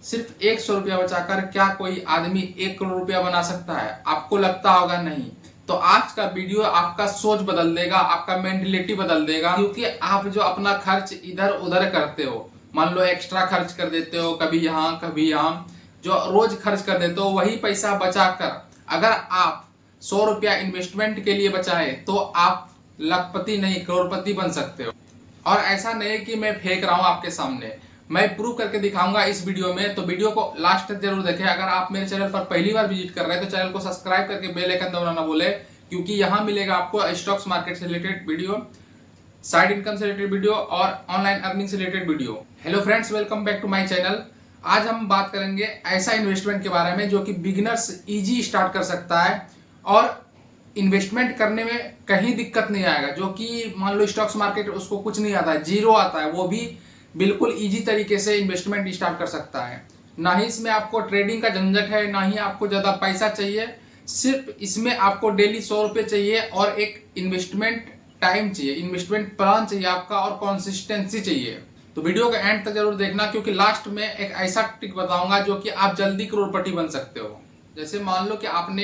सिर्फ 100 रुपया बचाकर क्या कोई आदमी 1 करोड़ रुपया बना सकता है? आपको लगता होगा नहीं। तो आज का वीडियो आपका सोच बदल देगा, आपका मेंटेलिटी बदल देगा, क्योंकि आप जो अपना खर्च इधर उधर करते हो, मान लो एक्स्ट्रा खर्च कर देते हो, कभी यहाँ कभी यहाँ, जो रोज खर्च कर देते हो, वही पैसा बचाकर अगर आप 100 रुपया इन्वेस्टमेंट के लिए बचाए तो आप लखपति नहीं करोड़पति बन सकते हो। और ऐसा नहीं है कि मैं फेंक रहा हूं आपके सामने, मैं प्रूव करके दिखाऊंगा इस वीडियो में। तो वीडियो को लास्ट तक जरूर देखें। अगर आप मेरे चैनल पर पहली बार विजिट कर रहे हैं तो चैनल को सब्सक्राइब करके बेल आइकन दबाना ना भूले, क्योंकि यहाँ मिलेगा आपको स्टॉक्स मार्केट से रिलेटेड वीडियो, साइड इनकम से रिलेटेड वीडियो और ऑनलाइन अर्निंग से related video. Hello friends, welcome back to my channel. आज हम बात करेंगे ऐसा इन्वेस्टमेंट के बारे में जो कि बिगिनर्स इजी स्टार्ट कर सकता है और इन्वेस्टमेंट करने में कहीं दिक्कत नहीं आएगा। जो कि मान लो स्टॉक्स मार्केट उसको कुछ नहीं आता है, जीरो आता है, वो भी बिल्कुल इजी तरीके से इन्वेस्टमेंट स्टार्ट कर सकता है। ना ही इसमें आपको ट्रेडिंग का झंझट है, ना ही आपको ज़्यादा पैसा चाहिए। सिर्फ इसमें आपको डेली 100 रुपये चाहिए और एक इन्वेस्टमेंट टाइम चाहिए, इन्वेस्टमेंट प्लान चाहिए आपका और कंसिस्टेंसी चाहिए। तो वीडियो का एंड तक जरूर देखना, क्योंकि लास्ट में एक ऐसा ट्रिक बताऊंगा जो कि आप जल्दी करोड़पति बन सकते हो। जैसे मान लो कि आपने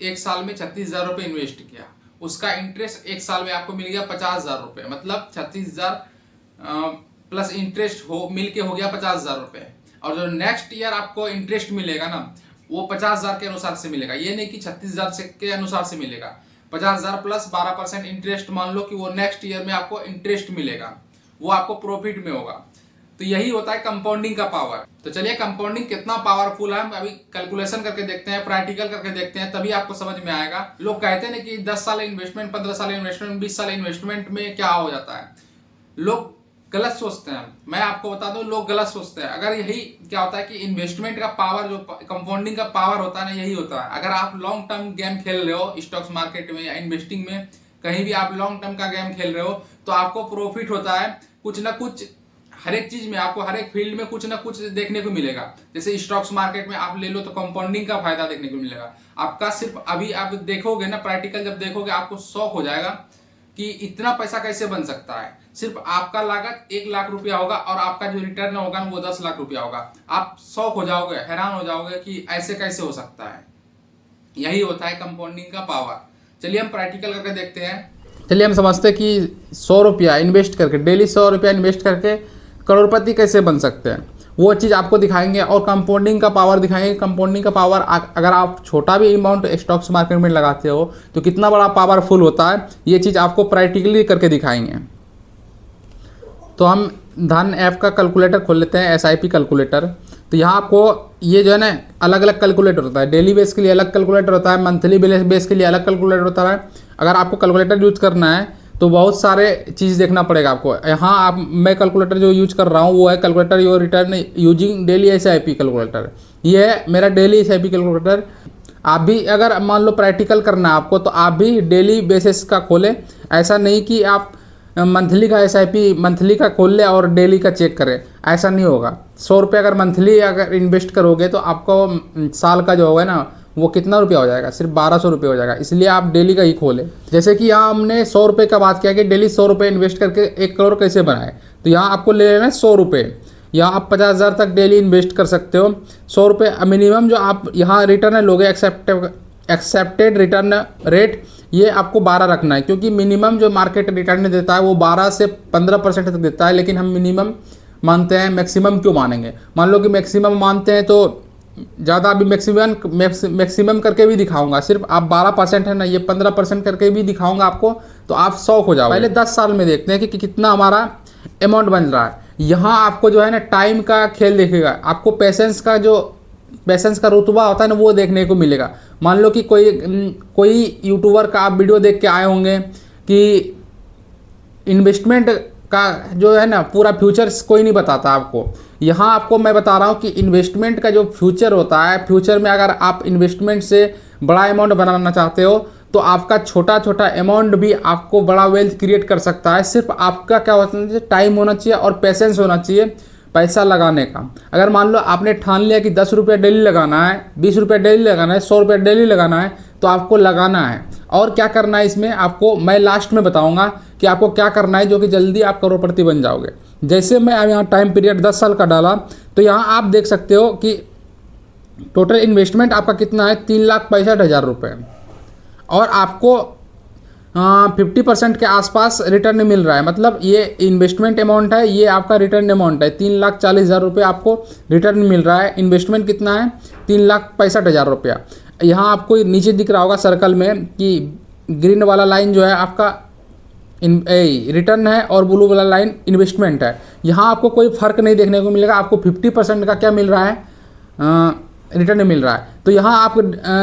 एक साल में 36,000 रुपये इन्वेस्ट किया, उसका इंटरेस्ट एक साल में आपको मिल गया 50,000 रुपये, मतलब 36,000 प्लस इंटरेस्ट हो मिल के हो गया 50,000 रुपये। और जो नेक्स्ट ईयर आपको इंटरेस्ट मिलेगा ना, वो 50,000 के अनुसार से मिलेगा। ये नहीं कि 36,000 के अनुसार से मिलेगा, 50,000 प्लस 12% इंटरेस्ट मान लो कि वो नेक्स्ट ईयर में आपको इंटरेस्ट मिलेगा, वो आपको प्रॉफिट में होगा। तो यही होता है कंपाउंडिंग का पावर। तो चलिए कंपाउंडिंग कितना पावरफुल है हम अभी कैलकुलेशन करके देखते हैं, प्रैक्टिकल करके देखते हैं, तभी आपको समझ में आएगा। लोग कहते हैं कि 10 साल इन्वेस्टमेंट, 15 साल इन्वेस्टमेंट, 20 साल इन्वेस्टमेंट में क्या हो जाता है। लोग गलत सोचते हैं। मैं आपको बता दूं, लोग गलत सोचते हैं। अगर यही क्या होता है कि इन्वेस्टमेंट का पावर, जो कंपाउंडिंग का पावर होता है ना, यही होता है। अगर आप लॉन्ग टर्म गेम खेल रहे हो स्टॉक्स मार्केट में या इन्वेस्टिंग में, कहीं भी आप लॉन्ग टर्म का गेम खेल रहे हो, तो आपको प्रॉफिट होता है कुछ ना कुछ। हर एक चीज में आपको, हर एक फील्ड में कुछ ना कुछ देखने को मिलेगा। जैसे स्टॉक्स मार्केट में आप ले लो तो कंपाउंडिंग का फायदा देखने को मिलेगा आपका। सिर्फ अभी आप देखोगे ना, प्रैक्टिकल जब देखोगे आपको शौक हो जाएगा कि इतना पैसा कैसे बन सकता है। सिर्फ आपका लागत 1 लाख रुपया होगा और आपका जो रिटर्न होगा वो 10 लाख रुपया होगा। आप शौक हो जाओगे, हैरान हो जाओगे कि ऐसे कैसे हो सकता है। यही होता है कंपाउंडिंग का पावर। चलिए हम प्रैक्टिकल करके देखते हैं। चलिए हम समझते हैं कि 100 रुपया इन्वेस्ट करके, डेली 100 रुपया इन्वेस्ट करके करोड़पति कैसे बन सकते हैं, वो चीज़ आपको दिखाएंगे। और कंपाउंडिंग का पावर दिखाएंगे। कंपाउंडिंग का पावर, अगर आप छोटा भी अमाउंट स्टॉक्स मार्केट में लगाते हो तो कितना बड़ा पावरफुल होता है, ये चीज़ आपको प्रैक्टिकली करके दिखाएंगे। तो हम धन ऐप का कैलकुलेटर खोल लेते हैं, SIP कैलकुलेटर। तो यहाँ आपको ये जो है ना, अलग अलग कैलकुलेटर होता है। डेली बेस के लिए अलग कैलकुलेटर होता है, मंथली बेस के लिए अलग कैलकुलेटर होता है। अगर आपको कैलकुलेटर यूज करना है तो बहुत सारे चीज़ देखना पड़ेगा आपको। यहाँ आप, मैं कैलकुलेटर जो यूज कर रहा हूँ वो है calculator your return using daily SIP calculator. ये है मेरा डेली SIP कैलकुलेटर। आप भी अगर मान लो प्रैक्टिकल करना है आपको, तो आप भी डेली बेसिस का खोलें। ऐसा नहीं कि आप मंथली का SIP मंथली का खोल ले और डेली का चेक करें, ऐसा नहीं होगा। 100 रुपये अगर मंथली अगर इन्वेस्ट करोगे तो आपको साल का जो होगा ना, वो कितना रुपया हो जाएगा, सिर्फ 1200 रुपये हो जाएगा। इसलिए आप डेली का ही खोलें। जैसे कि यहाँ हमने 100 रुपये का बात किया कि डेली 100 रुपये इन्वेस्ट करके 1 करोड़ कैसे बनाए। तो यहाँ आपको ले लेना है 100 रुपये। यहाँ आप 50,000 तक डेली इन्वेस्ट कर सकते हो। 100 रुपये मिनिमम जो आप यहाँ रिटर्न लोगे, एक्सेप्टेड रिटर्न रेट, ये आपको 12 रखना है, क्योंकि मिनिमम जो मार्केट रिटर्न देता है वो 12 से 15% तक देता है। लेकिन हम मिनिमम मानते हैं, मैक्सिमम क्यों मानेंगे। मान लो कि मैक्सिमम मानते हैं तो ज़्यादा, अभी मैक्सिमम करके भी दिखाऊंगा। सिर्फ आप 12% है ना, ये 15% करके भी दिखाऊंगा आपको, तो आप शौक हो जाओ। पहले 10 साल में देखते हैं कि कितना हमारा अमाउंट बन रहा है। यहाँ आपको जो है ना टाइम का खेल देखेगा, आपको पेशेंस का रुतबा होता है ना, वो देखने को मिलेगा। मान लो कि कोई यूट्यूबर का आप वीडियो देख के आए होंगे कि इन्वेस्टमेंट का जो है ना पूरा फ्यूचर्स कोई नहीं बताता आपको। यहाँ आपको मैं बता रहा हूँ कि इन्वेस्टमेंट का जो फ्यूचर होता है, फ्यूचर में अगर आप इन्वेस्टमेंट से बड़ा अमाउंट बनाना चाहते हो तो आपका छोटा छोटा अमाउंट भी आपको बड़ा वेल्थ क्रिएट कर सकता है। सिर्फ आपका क्या होना चाहिए, टाइम होना चाहिए और पेशेंस होना चाहिए पैसा लगाने का। अगर मान लो आपने ठान लिया कि 10 रुपये डेली लगाना है, 20 रुपये डेली लगाना है, 100 रुपये डेली लगाना है, तो आपको लगाना है। और क्या करना है इसमें आपको मैं लास्ट में बताऊंगा कि आपको क्या करना है, जो कि जल्दी आप करोड़पति बन जाओगे। जैसे मैं अब यहाँ टाइम पीरियड 10 साल का डाला तो यहाँ आप देख सकते हो कि टोटल इन्वेस्टमेंट आपका कितना है, 3,65,000 रुपये, और आपको 50% के आसपास रिटर्न मिल रहा है। मतलब ये इन्वेस्टमेंट अमाउंट है, ये आपका रिटर्न अमाउंट है, 3,40,000 रुपये आपको रिटर्न मिल रहा है। इन्वेस्टमेंट कितना है, 3,65,000 रुपया। यहाँ आपको नीचे दिख रहा होगा सर्कल में कि ग्रीन वाला लाइन जो है आपका रिटर्न है और ब्लू वाला लाइन इन्वेस्टमेंट है। यहाँ आपको कोई फ़र्क नहीं देखने को मिलेगा। आपको 50% का क्या मिल रहा है, रिटर्न मिल रहा है। तो यहाँ आप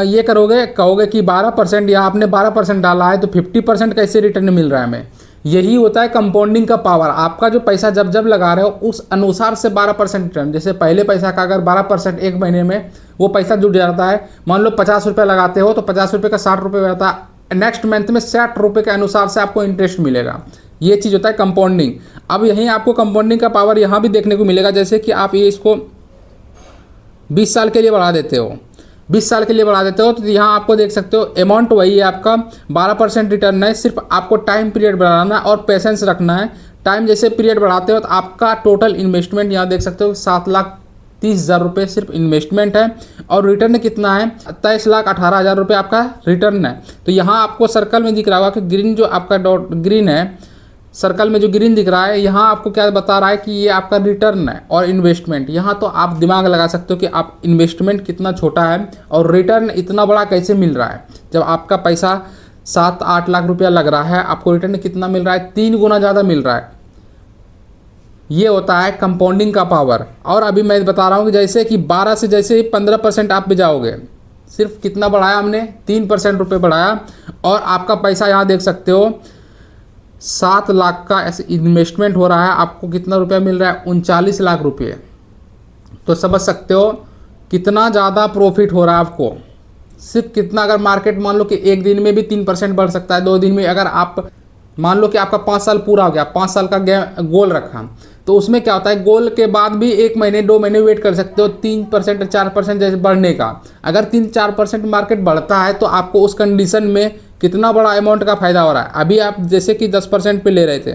ये कहोगे कि 12%, यहाँ आपने 12% डाला है तो 50% कैसे रिटर्न मिल रहा है हमें। यही होता है कंपाउंडिंग का पावर। आपका जो पैसा जब जब लगा रहे हो उस अनुसार से 12% रिटर्न। जैसे पहले पैसा का अगर 12% एक महीने में वो पैसा जुट जाता है, मान लो 50 रुपये लगाते हो तो 50 रुपये का 60 रुपये रहता है, नेक्स्ट मंथ में 60 रुपये के अनुसार से आपको इंटरेस्ट मिलेगा। ये चीज़ होता है कंपाउंडिंग। अब यहीं आपको कंपाउंडिंग का पावर यहाँ भी देखने को मिलेगा। जैसे कि आप ये इसको 20 साल के लिए बढ़ा देते हो, 20 साल के लिए बढ़ा देते हो तो यहाँ आपको देख सकते हो अमाउंट वही है आपका, 12% रिटर्न है। सिर्फ आपको टाइम पीरियड बढ़ाना है और पेशेंस रखना है। टाइम जैसे पीरियड बढ़ाते हो तो आपका टोटल इन्वेस्टमेंट यहाँ देख सकते हो 7,30,000 रुपये सिर्फ इन्वेस्टमेंट है, और रिटर्न कितना है, 23,18,000 रुपये आपका रिटर्न है। तो यहाँ आपको सर्कल में दिख रहा होगा कि ग्रीन जो आपका डॉट ग्रीन है, सर्कल में जो ग्रीन दिख रहा है, यहाँ आपको क्या बता रहा है कि ये आपका रिटर्न है और इन्वेस्टमेंट। यहाँ तो आप दिमाग लगा सकते हो कि आप इन्वेस्टमेंट कितना छोटा है और रिटर्न इतना बड़ा कैसे मिल रहा है। जब आपका पैसा 7-8 लाख रुपया लग रहा है, आपको रिटर्न कितना मिल रहा है, 3 गुना ज़्यादा मिल रहा है। ये होता है कंपाउंडिंग का पावर। और अभी मैं बता रहा हूँ कि जैसे कि 12 से जैसे ही 15% आप पे जाओगे, सिर्फ कितना बढ़ाया हमने, 3% रुपये बढ़ाया, और आपका पैसा यहाँ देख सकते हो 7 लाख का ऐसे इन्वेस्टमेंट हो रहा है। आपको कितना रुपया मिल रहा है, 39 लाख रुपये। तो समझ सकते हो कितना ज़्यादा प्रॉफिट हो रहा है आपको। सिर्फ कितना, अगर मार्केट मान लो कि एक दिन में भी 3% बढ़ सकता है, 2 दिन में, अगर आप मान लो कि आपका 5 साल पूरा हो गया, 5 साल का गोल रखा, तो उसमें क्या होता है, गोल के बाद भी 1 महीने 2 महीने वेट कर सकते हो 3% 4% जैसे बढ़ने का। अगर 3-4% मार्केट बढ़ता है तो आपको उस कंडीशन में कितना बड़ा अमाउंट का फ़ायदा हो रहा है। अभी आप जैसे कि 10% पे ले रहे थे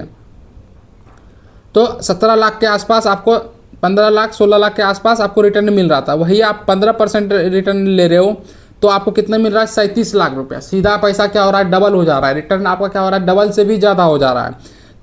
तो 17 लाख के आसपास आपको, 15 लाख 16 लाख के आसपास आपको रिटर्न मिल रहा था। वही आप 15% रिटर्न ले रहे हो तो आपको कितना मिल रहा है, 37 लाख रुपया। सीधा पैसा क्या हो रहा है, डबल हो जा रहा है। रिटर्न आपका क्या हो रहा है, डबल से भी ज़्यादा हो जा रहा है।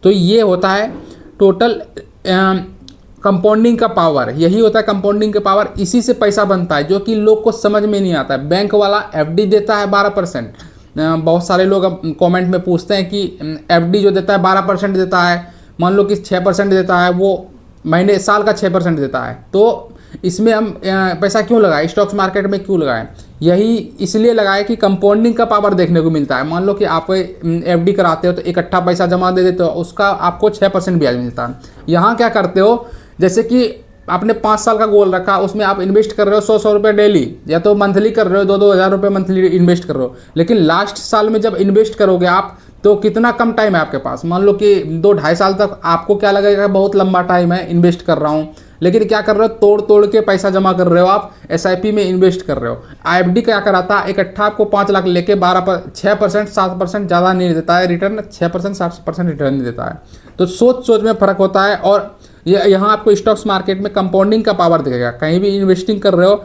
तो ये होता है टोटल कंपाउंडिंग का पावर। यही होता है कंपाउंडिंग का पावर। इसी से पैसा बनता है जो कि लोग को समझ में नहीं आता है। बैंक वाला एफडी देता है 12%। बहुत सारे लोग अब कमेंट में पूछते हैं कि एफडी जो देता है 12% देता है, मान लो कि 6% देता है, वो महीने साल का 6% देता है, तो इसमें हम पैसा क्यों लगाएं, स्टॉक्स मार्केट में क्यों लगाएं। यही इसलिए लगाएं कि कंपाउंडिंग का पावर देखने को मिलता है। मान लो कि आप एफडी कराते हो तो इकट्ठा पैसा जमा दे देते हो, उसका आपको 6% ब्याज मिलता है। यहाँ क्या करते हो, जैसे कि आपने 5 साल का गोल रखा, उसमें आप इन्वेस्ट कर रहे हो 100 रुपये डेली, या तो मंथली कर रहे हो, 2-2 हज़ार रुपये मंथली इन्वेस्ट कर रहे हो। लेकिन लास्ट साल में जब इन्वेस्ट करोगे आप, तो कितना कम टाइम है आपके पास, मान लो कि 2-2.5 साल तक आपको क्या लगेगा, बहुत लंबा टाइम है, इन्वेस्ट कर रहा हूँ। लेकिन क्या कर रहे हो, तोड़ तोड़ के पैसा जमा कर रहे हो, आप एसआईपी में इन्वेस्ट कर रहे हो। एफडी क्या कराता है, इकट्ठा आपको 5 लाख लेके 6% 7% ज़्यादा नहीं देता है रिटर्न, 6% 7% रिटर्न नहीं देता है। तो सोच में फ़र्क होता है। और ये यहाँ आपको स्टॉक्स मार्केट में कंपाउंडिंग का पावर दिखेगा। कहीं भी इन्वेस्टिंग कर रहे हो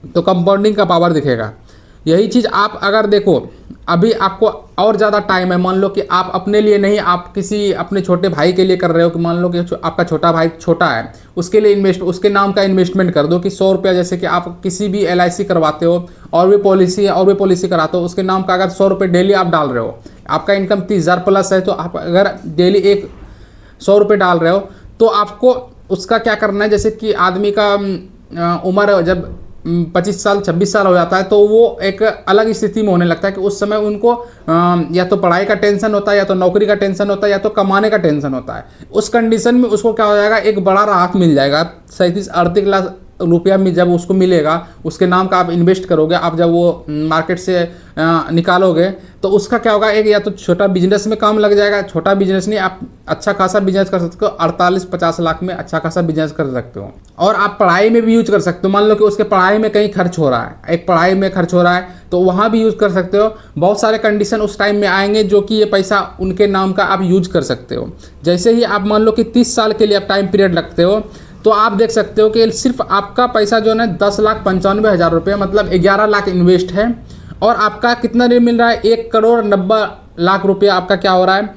तो कंपाउंडिंग का पावर दिखेगा। यही चीज़ आप अगर देखो, अभी आपको और ज़्यादा टाइम है, मान लो कि आप अपने लिए नहीं, आप किसी अपने छोटे भाई के लिए कर रहे हो, कि मान लो कि आपका छोटा भाई छोटा है, उसके लिए उसके नाम का इन्वेस्टमेंट कर दो कि 100 रुपया, जैसे कि आप किसी भी LIC करवाते हो और भी पॉलिसी कराते हो, उसके नाम का अगर 100 रुपये डेली आप डाल रहे हो, आपका इनकम 30,000 प्लस है, तो आप अगर डेली 100 रुपये डाल रहे हो तो आपको उसका क्या करना है, जैसे कि आदमी का उम्र जब 25 साल 26 साल हो जाता है तो वो एक अलग स्थिति में होने लगता है कि उस समय उनको या तो पढ़ाई का टेंशन होता है, या तो नौकरी का टेंशन होता है, या तो कमाने का टेंशन होता है। उस कंडीशन में उसको क्या हो जाएगा, एक बड़ा राहत मिल जाएगा। 37-38 लाख रुपया में जब उसको मिलेगा, उसके नाम का आप इन्वेस्ट करोगे, आप जब वो मार्केट से निकालोगे तो उसका क्या होगा, एक या तो छोटा बिजनेस में काम लग जाएगा। छोटा बिजनेस नहीं, आप अच्छा खासा बिजनेस कर सकते हो, 48-50 लाख में अच्छा खासा बिजनेस कर सकते हो। और आप पढ़ाई में भी यूज कर सकते हो। मान लो कि उसके पढ़ाई में कहीं खर्च हो रहा है, एक पढ़ाई में खर्च हो रहा है, तो वहाँ भी यूज़ कर सकते हो। बहुत सारे कंडीशन उस टाइम में आएंगे जो कि ये पैसा उनके नाम का आप यूज कर सकते हो। जैसे ही आप मान लो कि 30 साल के लिए आप टाइम पीरियड रखते हो, तो आप देख सकते हो कि सिर्फ आपका पैसा जो है ना 10,95,000 रुपये, मतलब 11 लाख इन्वेस्ट है, और आपका कितना रेट मिल रहा है, 1,90,00,000 रुपया आपका क्या हो रहा है,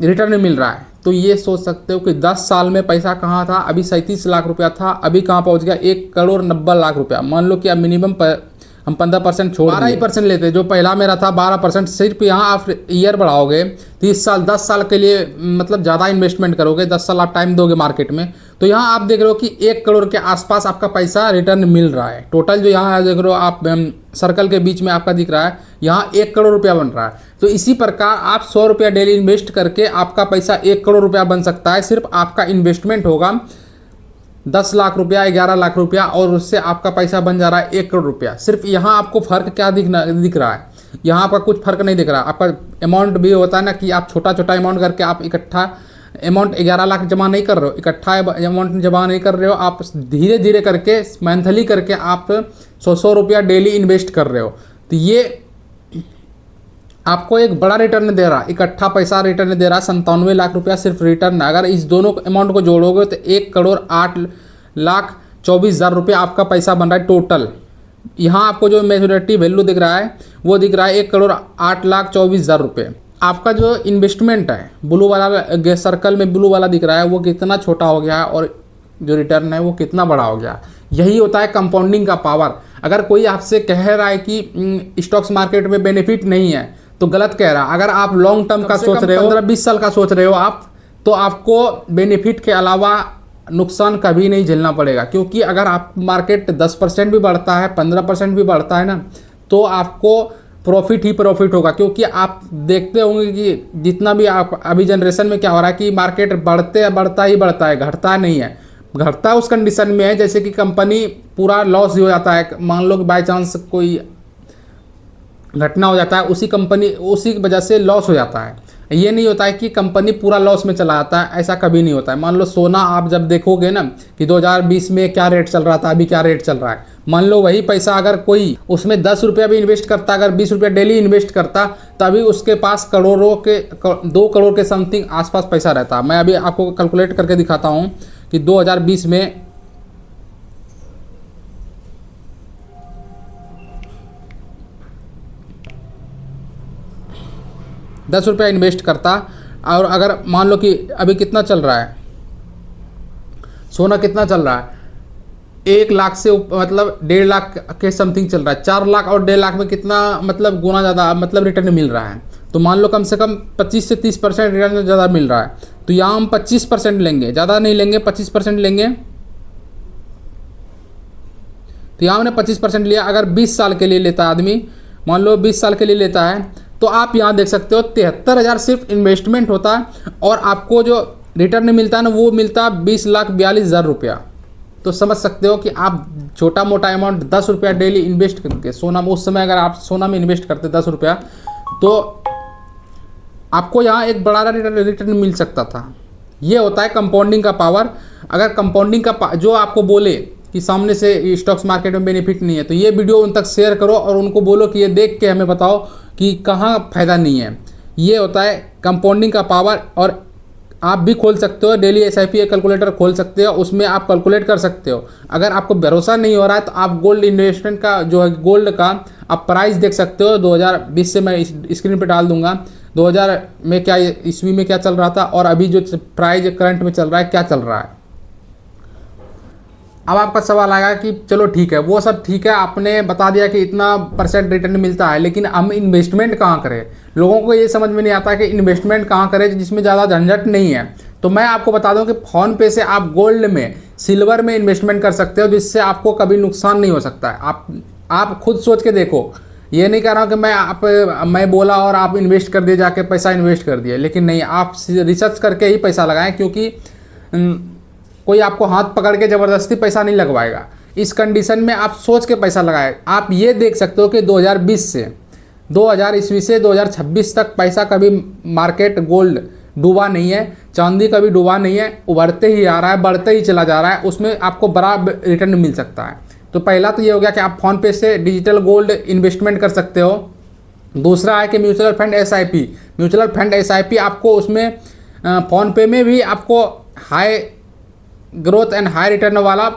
रिटर्न मिल रहा है। तो ये सोच सकते हो कि 10 साल में पैसा कहाँ था, अभी 37 लाख रुपया था, अभी कहाँ पहुँच गया, 1,90,00,000 रुपया। मान लो कि अब मिनिमम हम 15% छोड़ 12% लेते, जो पहला मेरा था 12%। सिर्फ यहाँ आप ईयर बढ़ाओगे, 30 साल 10 साल के लिए मतलब ज़्यादा इन्वेस्टमेंट करोगे, 10 साल आप टाइम दोगे मार्केट में, तो यहाँ आप देख रहे हो कि 1 करोड़ के आसपास आपका पैसा रिटर्न मिल रहा है। टोटल जो यहाँ देख रहे हो आप सर्कल के बीच में आपका दिख रहा है, यहाँ 1 करोड़ रुपया बन रहा है। तो इसी प्रकार आप 100 रुपया डेली इन्वेस्ट करके आपका पैसा 1 करोड़ रुपया बन सकता है। सिर्फ आपका इन्वेस्टमेंट होगा 10 लाख रुपया, 11 लाख रुपया, और उससे आपका पैसा बन जा रहा है 1 करोड़ रुपया। सिर्फ यहाँ आपको फ़र्क क्या दिख रहा है, यहाँ आपका कुछ फ़र्क नहीं दिख रहा। आपका अमाउंट भी होता है ना कि आप छोटा छोटा अमाउंट करके आप इकट्ठा अमाउंट 11 लाख जमा नहीं कर रहे हो, इकट्ठा अमाउंट जमा नहीं कर रहे हो, आप धीरे धीरे करके मंथली करके आप 100 रुपया डेली इन्वेस्ट कर रहे हो। तो ये आपको एक बड़ा रिटर्न दे रहा है, इकट्ठा पैसा रिटर्न दे रहा है, 97 लाख रुपया सिर्फ रिटर्न। अगर इस दोनों अमाउंट को जोड़ोगे तो 1,08,24,000 रुपया आपका पैसा बन रहा है टोटल। यहाँ आपको जो मेजोरिटी वैल्यू दिख रहा है वो दिख रहा है 1,08,24,000 रुपये। आपका जो इन्वेस्टमेंट है ब्लू वाला सर्कल में ब्लू वाला दिख रहा है वो कितना छोटा हो गया है, और जो रिटर्न है वो कितना बड़ा हो गया। यही होता है कंपाउंडिंग का पावर। अगर कोई आपसे कह रहा है कि स्टॉक्स मार्केट में बेनिफिट नहीं है तो गलत कह रहा है। अगर आप लॉन्ग टर्म का सोच रहे हो, 15-20 साल का सोच रहे हो आप, तो आपको बेनिफिट के अलावा नुकसान कभी नहीं झेलना पड़ेगा। क्योंकि अगर आप मार्केट 10% भी बढ़ता है, 15% भी बढ़ता है ना, तो आपको प्रॉफिट ही प्रॉफिट होगा। क्योंकि आप देखते होंगे कि जितना भी आप अभी जनरेशन में क्या हो रहा है कि मार्केट बढ़ता ही बढ़ता है, घटता नहीं है। घटता उस कंडीशन में है जैसे कि कंपनी पूरा लॉस हो जाता है। मान लो कि बाई चांस कोई घटना हो जाता है, उसी वजह से लॉस हो जाता है। ये नहीं होता है कि कंपनी पूरा लॉस में चला जाता है, ऐसा कभी नहीं होता है। मान लो सोना आप जब देखोगे ना कि 2020 में क्या रेट चल रहा था, अभी क्या रेट चल रहा है, मान लो वही पैसा अगर कोई उसमें 10 रुपया भी इन्वेस्ट करता, अगर 20 रुपया डेली इन्वेस्ट करता, तभी उसके पास 2 करोड़ के समथिंग आसपास पैसा रहता। मैं अभी आपको कैलकुलेट करके दिखाता हूँ कि 2020 में 10 रुपया इन्वेस्ट करता, और अगर मान लो कि अभी कितना चल रहा है सोना, कितना चल रहा है, 1 लाख से मतलब 1.5 लाख के समथिंग चल रहा है। 4 लाख और 1.5 लाख में कितना मतलब गुना ज़्यादा मतलब रिटर्न मिल रहा है। तो मान लो कम से कम 25 से 30% रिटर्न ज़्यादा मिल रहा है। तो यहाँ हम 25% लेंगे, ज़्यादा नहीं लेंगे, 25% लेंगे। तो यहाँ हमने 25% लिया। अगर 20 साल के लिए लेता आदमी, मान लो 20 साल के लिए लेता है, तो आप यहाँ देख सकते हो 73,000 सिर्फ इन्वेस्टमेंट होता है, और आपको जो रिटर्न मिलता है ना वो मिलता है 20,42,000 रुपया। तो समझ सकते हो कि आप छोटा मोटा अमाउंट 10 रुपया डेली इन्वेस्ट करके सोना में, उस समय अगर आप सोना में इन्वेस्ट करते 10 रुपया, तो आपको यहाँ एक बड़ा रिटर्न मिल सकता था। ये होता है कंपाउंडिंग का पावर। अगर कंपाउंडिंग का जो आपको बोले कि सामने से स्टॉक्स मार्केट में बेनिफिट नहीं है, तो ये वीडियो उन तक शेयर करो और उनको बोलो कि ये देख के हमें बताओ कि कहाँ फ़ायदा नहीं है। ये होता है कंपाउंडिंग का पावर। और आप भी खोल सकते हो, डेली SIP कैलकुलेटर खोल सकते हो, उसमें आप कैलकुलेट कर सकते हो। अगर आपको भरोसा नहीं हो रहा है तो आप गोल्ड इन्वेस्टमेंट का जो है गोल्ड का आप प्राइस देख सकते हो। 2020 से मैं स्क्रीन पे डाल दूंगा, 2000 में क्या ईस्वी में क्या चल रहा था, और अभी जो प्राइस करंट में चल रहा है क्या चल रहा है। अब आपका सवाल आएगा कि चलो ठीक है, वो सब ठीक है, आपने बता दिया कि इतना % रिटर्न मिलता है, लेकिन हम इन्वेस्टमेंट कहाँ करें। लोगों को ये समझ में नहीं आता कि इन्वेस्टमेंट कहाँ करें जिसमें ज़्यादा झंझट नहीं है। तो मैं आपको बता दूं कि फ़ोन पे से आप गोल्ड में, सिल्वर में इन्वेस्टमेंट कर सकते हो, जिससे आपको कभी नुकसान नहीं हो सकता है। आप खुद सोच के देखो। ये नहीं कह रहा हूँ कि मैं बोला और आप इन्वेस्ट कर दिए, जाके पैसा इन्वेस्ट कर दिए, लेकिन नहीं, आप रिसर्च करके ही पैसा लगाएं। क्योंकि कोई आपको हाथ पकड़ के ज़बरदस्ती पैसा नहीं लगवाएगा। इस कंडीशन में आप सोच के पैसा लगाएं। आप ये देख सकते हो कि 2020 से 2000 ईस्वी से 2026 तक पैसा कभी मार्केट गोल्ड डूबा नहीं है, चांदी कभी डूबा नहीं है, उभरते ही आ रहा है, बढ़ते ही चला जा रहा है, उसमें आपको बड़ा रिटर्न मिल सकता है। तो पहला तो ये हो गया कि आप फ़ोन पे से डिजिटल गोल्ड इन्वेस्टमेंट कर सकते हो। दूसरा है कि mutual fund SIP। Mutual fund SIP आपको उसमें फ़ोन पे में भी आपको high growth and high return वाला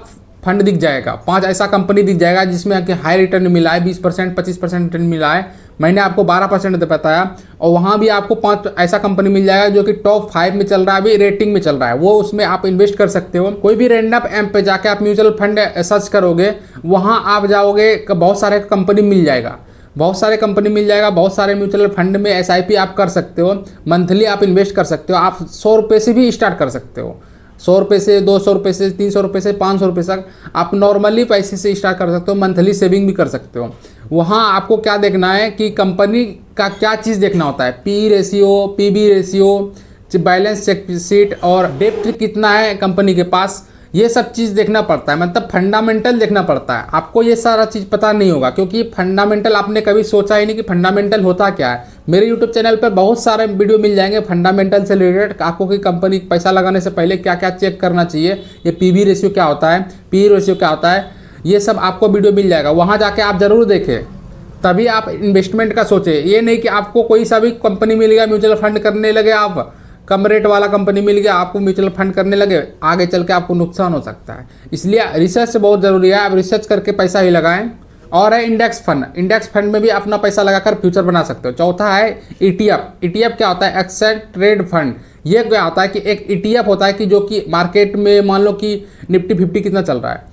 फंड दिख जाएगा। 5 ऐसा कंपनी दिख जाएगा जिसमें कि हाई रिटर्न मिला है, 20% 25% रिटर्न मिला है। मैंने आपको 12% बताया, और वहाँ भी आपको 5 ऐसा कंपनी मिल जाएगा जो कि टॉप 5 में चल रहा है, अभी रेटिंग में चल रहा है, वो उसमें आप इन्वेस्ट कर सकते हो। कोई भी रैंडम ऐप पे जाके आप म्यूचुअल फंड सर्च करोगे, वहाँ आप जाओगे बहुत सारे कंपनी मिल जाएगा, बहुत सारे कंपनी मिल जाएगा, बहुत सारे म्यूचुअल फंड में SIP आप कर सकते हो। मंथली आप इन्वेस्ट कर सकते हो। आप 100 रुपये से भी स्टार्ट कर सकते हो, 100 रुपये से, 200 रुपये से, 300 रुपये से, 500 रुपये तक आप नॉर्मली पैसे से स्टार्ट कर सकते हो। मंथली सेविंग भी कर सकते हो। वहाँ आपको क्या देखना है कि कंपनी का क्या चीज़ देखना होता है, PE ratio, PB ratio, balance check sheet और डेप्ट कितना है कंपनी के पास, ये सब चीज़ देखना पड़ता है। मतलब फंडामेंटल देखना पड़ता है। आपको ये सारा चीज़ पता नहीं होगा, क्योंकि फंडामेंटल आपने कभी सोचा ही नहीं कि फंडामेंटल होता क्या है। मेरे YouTube चैनल पर बहुत सारे वीडियो मिल जाएंगे फंडामेंटल से रिलेटेड, आपको कि कंपनी पैसा लगाने से पहले क्या क्या चेक करना चाहिए, ये PB रेशियो क्या होता है, PE रेशियो क्या होता है, ये सब आपको वीडियो मिल जाएगा। वहाँ जाके आप ज़रूर देखें, तभी आप इन्वेस्टमेंट का सोचें। ये नहीं कि आपको कोई सा भी कंपनी मिल गया म्यूचुअल फंड करने लगे, आप कम रेट वाला कंपनी मिल गया आपको म्यूचुअल फंड करने लगे, आगे चल के आपको नुकसान हो सकता है। इसलिए रिसर्च बहुत ज़रूरी है। आप रिसर्च करके पैसा ही लगाएं। और है इंडेक्स फंड। इंडेक्स फंड में भी अपना पैसा लगाकर फ्यूचर बना सकते हो। चौथा है ETF। ETF क्या होता है? Exchange trade fund. ये क्या होता है कि एक ETF होता है कि जो कि मार्केट में मान लो कि निफ्टी 50 कितना चल रहा है,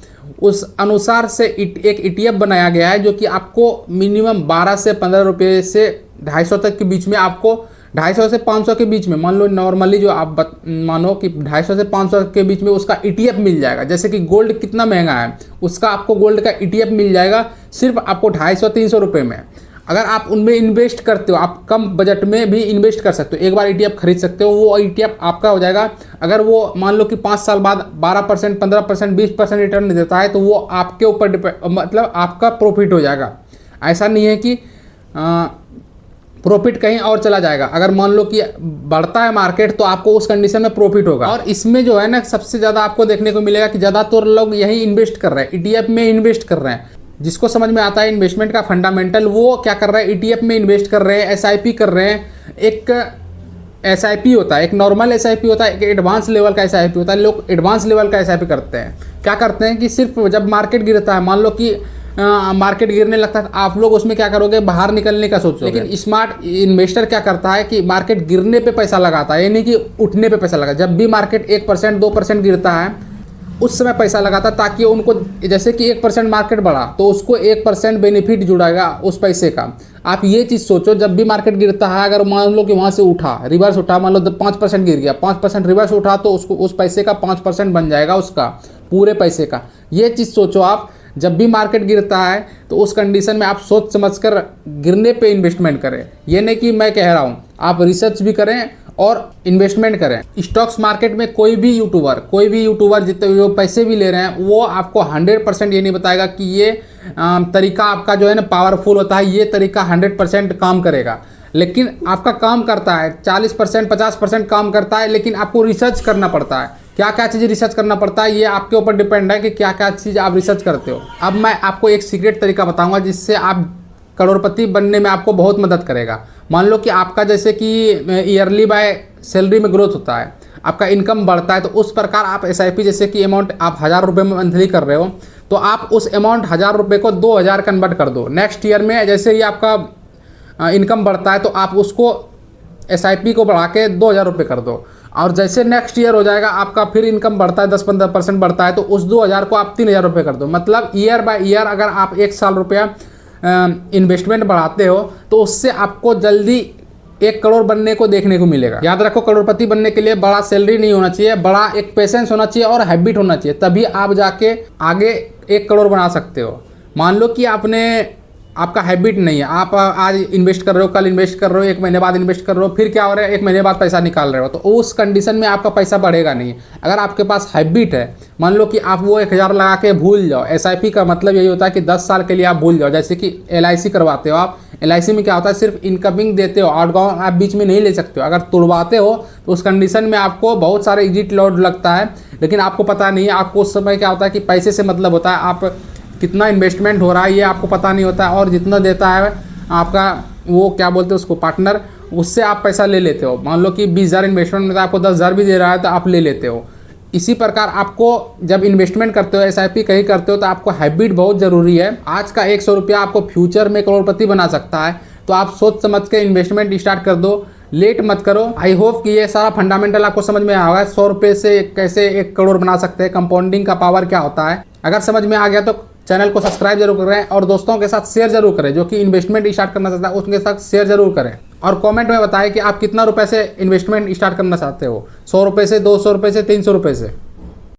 उस अनुसार से एक ETF बनाया गया है जो कि आपको मिनिमम 12 से 15 रुपये से 250 तक के बीच में, आपको 250 से 500 के बीच में, मान लो नॉर्मली जो आप मानो कि 250 से 500 के बीच में उसका ETF मिल जाएगा। जैसे कि गोल्ड कितना महंगा है, उसका आपको गोल्ड का ETF मिल जाएगा सिर्फ आपको 250-300 रुपये में। अगर आप उनमें इन्वेस्ट करते हो, आप कम बजट में भी इन्वेस्ट कर सकते हो, एक बार ETF खरीद सकते हो, वो ETF आपका हो जाएगा। अगर वो मान लो कि 5 साल बाद 12%, 15%, 20% रिटर्न देता है तो वो आपके ऊपर मतलब आपका प्रॉफिट हो जाएगा। ऐसा नहीं है कि प्रॉफिट कहीं और चला जाएगा। अगर मान लो कि बढ़ता है मार्केट तो आपको उस कंडीशन में प्रॉफिट होगा। और इसमें जो है ना, सबसे ज़्यादा आपको देखने को मिलेगा कि ज़्यादातर लोग यही इन्वेस्ट कर रहे हैं, ETF में इन्वेस्ट कर रहे हैं। जिसको समझ में आता है इन्वेस्टमेंट का फंडामेंटल, वो क्या कर रहा है, ETF में इन्वेस्ट कर रहे हैं, SIP कर रहे हैं। एक SIP होता है, एक नॉर्मल SIP होता है, एक एडवांस लेवल का SIP होता है। लोग एडवांस लेवल का SIP करते हैं। क्या करते हैं कि सिर्फ जब मार्केट गिरता है, मान लो कि मार्केट गिरने लगता है, आप लोग उसमें क्या करोगे, बाहर निकलने का सोचोगे। लेकिन स्मार्ट इन्वेस्टर क्या करता है कि मार्केट गिरने पे पैसा लगाता है, यानी कि उठने पे पैसा लगाता है। जब भी मार्केट 1% 2% गिरता है उस समय पैसा लगाता है, ताकि उनको, जैसे कि 1% मार्केट बढ़ा तो उसको 1% बेनिफिट जुड़ेगा उस पैसे का। आप ये चीज़ सोचो, जब भी मार्केट गिरता है, अगर मान लो कि वहाँ से उठा, रिवर्स उठा, मान लो 5% गिर गया, 5% रिवर्स उठा तो उसको उस पैसे का 5% बन जाएगा उसका पूरे पैसे का। ये चीज़ सोचो आप, जब भी मार्केट गिरता है तो उस कंडीशन में आप सोच समझकर गिरने पे इन्वेस्टमेंट करें। ये नहीं कि मैं कह रहा हूँ, आप रिसर्च भी करें और इन्वेस्टमेंट करें। स्टॉक्स मार्केट में कोई भी यूट्यूबर जितने जो पैसे भी ले रहे हैं, वो आपको 100% ये नहीं बताएगा कि ये तरीका आपका जो है ना पावरफुल होता है, ये तरीका 100% काम करेगा। लेकिन आपका काम करता है 40%, 50% काम करता है, लेकिन आपको रिसर्च करना पड़ता है। क्या क्या चीज़ रिसर्च करना पड़ता है, ये आपके ऊपर डिपेंड है कि क्या क्या चीज़ आप रिसर्च करते हो। अब मैं आपको एक सीक्रेट तरीका बताऊंगा जिससे आप करोड़पति बनने में आपको बहुत मदद करेगा। मान लो कि आपका जैसे कि ईयरली बाय सैलरी में ग्रोथ होता है, आपका इनकम बढ़ता है, तो उस प्रकार आप SIP जैसे कि अमाउंट आप 1000 रुपये में मंथली कर रहे हो, तो आप उस अमाउंट 1000 रुपये को 2000 कन्वर्ट कर दो। नेक्स्ट ईयर में जैसे ही आपका इनकम बढ़ता है तो आप उसको SIP को बढ़ा के 2000 रुपये कर दो। और जैसे नेक्स्ट ईयर हो जाएगा, आपका फिर इनकम बढ़ता है, 10-15% बढ़ता है, तो उस 2000 को आप 3000 रुपये कर दो। मतलब ईयर बाय ईयर अगर आप 1 साल रुपया इन्वेस्टमेंट बढ़ाते हो तो उससे आपको जल्दी 1 करोड़ बनने को देखने को मिलेगा। याद रखो, करोड़पति बनने के लिए बड़ा सैलरी नहीं होना चाहिए, बड़ा एक पेशेंस होना चाहिए और हैबिट होना चाहिए, तभी आप जाके आगे 1 करोड़ बना सकते हो। मान लो कि आपका हैबिट नहीं है, आप आज इन्वेस्ट कर रहे हो, कल इन्वेस्ट कर रहे हो, 1 महीने बाद इन्वेस्ट कर रहे हो, फिर क्या हो रहा है, 1 महीने बाद पैसा निकाल रहे हो, तो उस कंडीशन में आपका पैसा बढ़ेगा नहीं। अगर आपके पास हैबिट है, मान लो कि आप वो 1000 लगा के भूल जाओ। SIP का मतलब यही होता है कि 10 साल के लिए आप भूल जाओ। जैसे कि LIC करवाते हो आप, LIC में क्या होता है, सिर्फ इनकमिंग देते हो, आउटगोइंग आप बीच में नहीं ले सकते हो। अगर तुड़वाते हो तो उस कंडीशन में आपको बहुत सारे एग्जिट लॉट लगता है, लेकिन आपको पता नहीं है। आपको उस समय क्या होता है कि पैसे से मतलब होता है, आप कितना इन्वेस्टमेंट हो रहा है ये आपको पता नहीं होता है, और जितना देता है आपका वो क्या बोलते हैं उसको पार्टनर, उससे आप पैसा ले लेते हो। मान लो कि 20,000 इन्वेस्टमेंट में तो आपको 10,000 भी दे रहा है तो आप ले लेते हो। इसी प्रकार आपको जब इन्वेस्टमेंट करते हो, SIP कहीं करते हो, तो आपको हैबिट बहुत ज़रूरी है। आज का 100 रुपया आपको फ्यूचर में करोड़पति बना सकता है, तो आप सोच समझ के इन्वेस्टमेंट स्टार्ट कर दो, लेट मत करो। आई होप कि ये सारा फंडामेंटल आपको समझ में आया होगा। 100 रुपये से कैसे 1 करोड़ बना सकते हैं, कंपाउंडिंग का पावर क्या होता है। अगर समझ में आ गया तो चैनल को सब्सक्राइब जरूर करें और दोस्तों के साथ शेयर जरूर करें, जो कि इन्वेस्टमेंट स्टार्ट करना चाहता है उसके साथ शेयर जरूर करें। और कमेंट में बताएं कि आप कितना रुपए से इन्वेस्टमेंट स्टार्ट करना चाहते हो, 100 रुपये से, 200 रुपये से, 300 रुपये से।